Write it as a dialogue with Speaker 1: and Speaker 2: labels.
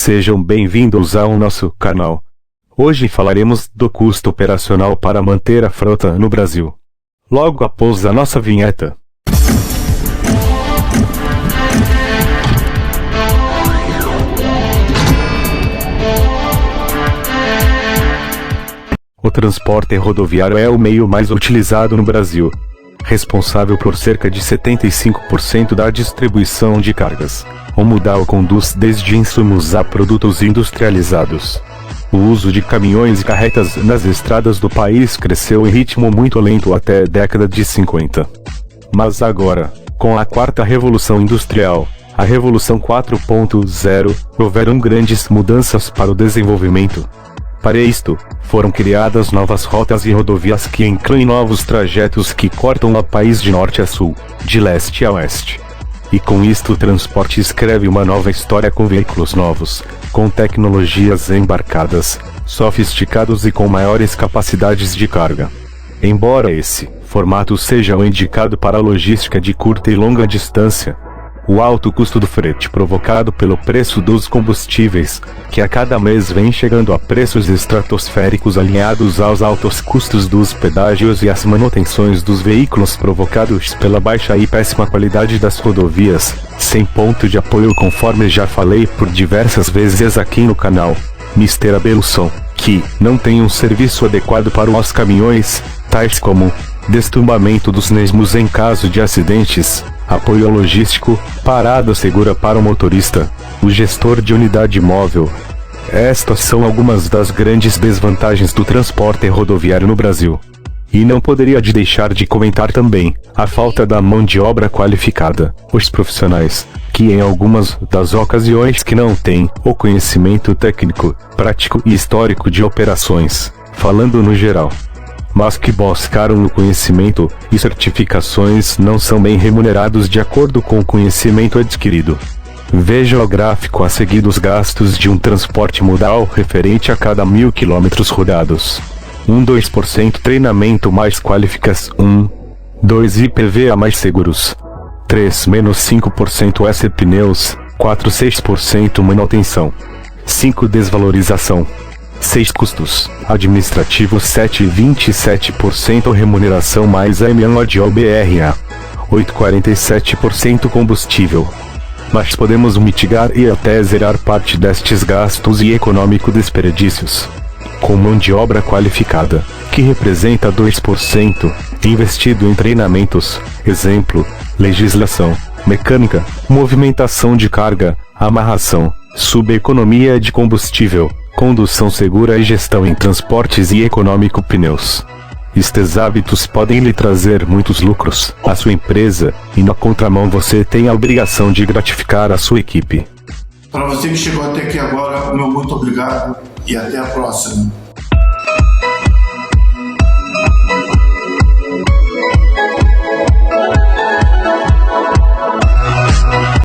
Speaker 1: Sejam bem-vindos ao nosso canal. Hoje falaremos do custo operacional para manter a frota no Brasil. Logo após a nossa vinheta. O transporte rodoviário é o meio mais utilizado no Brasil, responsável por cerca de 75% da distribuição de cargas. O modal conduz desde insumos a produtos industrializados. O uso de caminhões e carretas nas estradas do país cresceu em ritmo muito lento até a década de 50. Mas agora, com a quarta revolução industrial, a Revolução 4.0, houveram grandes mudanças para o desenvolvimento. Para isto, foram criadas novas rotas e rodovias que incluem novos trajetos que cortam o país de norte a sul, de leste a oeste. E com isto o transporte escreve uma nova história com veículos novos, com tecnologias embarcadas, sofisticados e com maiores capacidades de carga. Embora esse formato seja o indicado para a logística de curta e longa distância, o alto custo do frete provocado pelo preço dos combustíveis, que a cada mês vem chegando a preços estratosféricos alinhados aos altos custos dos pedágios e as manutenções dos veículos provocados pela baixa e péssima qualidade das rodovias, sem ponto de apoio conforme já falei por diversas vezes aqui no canal, Mr. Abelson, que não tem um serviço adequado para os caminhões, tais como destumbamento dos mesmos em caso de acidentes, apoio logístico, parada segura para o motorista, o gestor de unidade móvel. Estas são algumas das grandes desvantagens do transporte rodoviário no Brasil. E não poderia deixar de comentar também a falta da mão de obra qualificada, os profissionais, que em algumas das ocasiões que não têm o conhecimento técnico, prático e histórico de operações, falando no geral, mas que buscaram o conhecimento e certificações não são bem remunerados de acordo com o conhecimento adquirido. Veja o gráfico a seguir dos gastos de um transporte modal referente a cada 1000 km rodados. 2% treinamento mais qualificação. 2 IPVA mais seguros. 3-5% S pneus. 4-6% manutenção. 5 desvalorização. 6 custos administrativos. 7-27% remuneração mais MNODOBRA. 8-47% combustível. Mas podemos mitigar e até zerar parte destes gastos e econômico desperdícios com mão de obra qualificada, que representa 2%, investido em treinamentos, exemplo, legislação, mecânica, movimentação de carga, amarração, subeconomia de combustível, condução segura e gestão em transportes e econômico pneus. Estes hábitos podem lhe trazer muitos lucros à sua empresa, e na contramão você tem a obrigação de gratificar a sua equipe.
Speaker 2: Para você que chegou até aqui agora, meu muito obrigado e até a próxima.